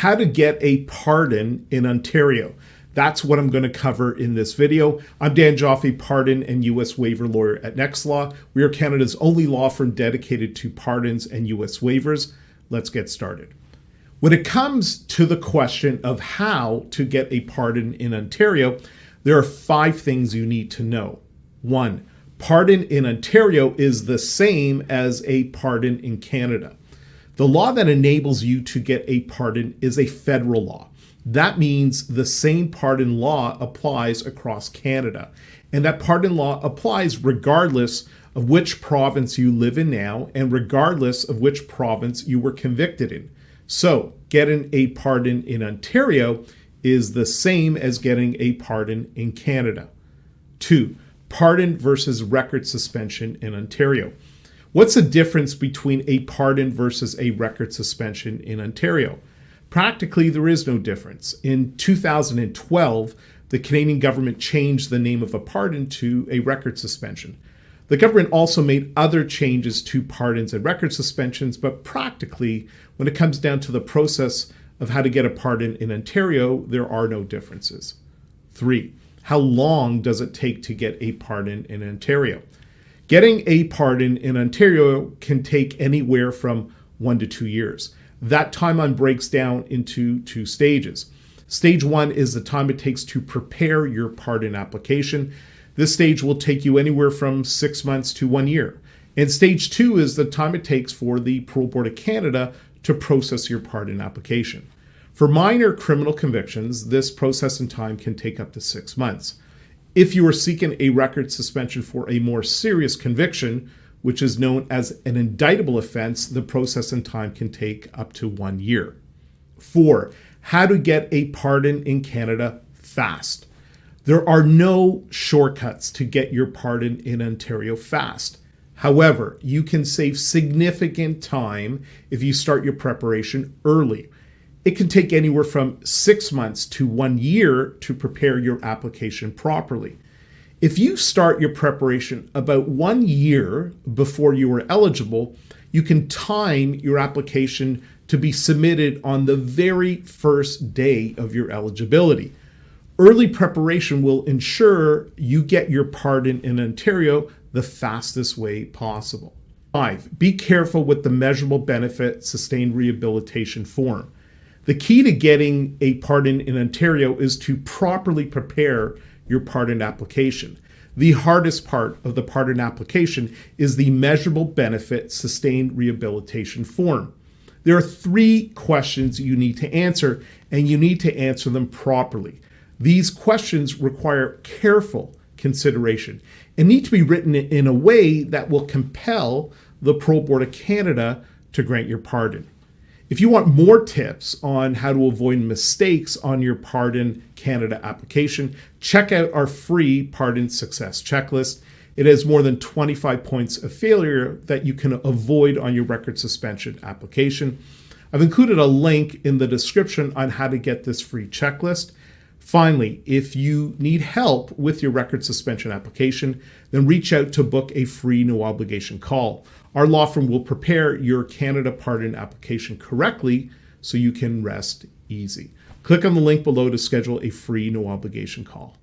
how to get a pardon in Ontario. That's what I'm going to cover in this video. I'm Dan Joffe, Pardon and U.S. Waiver lawyer at NextLaw. We are Canada's only law firm dedicated to pardons and U.S. waivers. Let's get started. When it comes to the question of how to get a pardon in Ontario, there are 5 things you need to know. 1, pardon in Ontario is the same as a pardon in Canada. The law that enables you to get a pardon is a federal law. That means the same pardon law applies across Canada. And that pardon law applies regardless of which province you live in now and regardless of which province you were convicted in. So, getting a pardon in Ontario is the same as getting a pardon in Canada. 2, pardon versus record suspension in Ontario. What's the difference between a pardon versus a record suspension in Ontario? Practically, there is no difference. In 2012, the Canadian government changed the name of a pardon to a record suspension. The government also made other changes to pardons and record suspensions, but practically, when it comes down to the process of how to get a pardon in Ontario, there are no differences. 3, how long does it take to get a pardon in Ontario? Getting a pardon in Ontario can take anywhere from 1 to 2 years. That timeline breaks down into 2 stages. Stage 1 is the time it takes to prepare your pardon application. This stage will take you anywhere from 6 months to 1 year. And stage 2 is the time it takes for the Parole Board of Canada to process your pardon application. For minor criminal convictions, this processing time can take up to 6 months. If you are seeking a record suspension for a more serious conviction, which is known as an indictable offense, the processing time can take up to 1 year. 4, how to get a pardon in Canada fast. There are no shortcuts to get your pardon in Ontario fast. However, you can save significant time if you start your preparation early. It can take anywhere from 6 months to 1 year to prepare your application properly. If you start your preparation about 1 year before you are eligible, you can time your application to be submitted on the very first day of your eligibility. Early preparation will ensure you get your pardon in Ontario the fastest way possible. 5, be careful with the Measurable Benefit Sustained Rehabilitation Form. The key to getting a pardon in Ontario is to properly prepare your pardon application. The hardest part of the pardon application is the Measurable Benefit Sustained Rehabilitation Form. There are 3 questions you need to answer, and you need to answer them properly. These questions require careful consideration and need to be written in a way that will compel the Parole Board of Canada to grant your pardon. If you want more tips on how to avoid mistakes on your Pardon Canada application, check out our free Pardon Success Checklist. It has more than 25 points of failure that you can avoid on your record suspension application. I've included a link in the description on how to get this free checklist. Finally, if you need help with your record suspension application, then reach out to book a free no obligation call. Our law firm will prepare your Canada pardon application correctly so you can rest easy. Click on the link below to schedule a free no obligation call.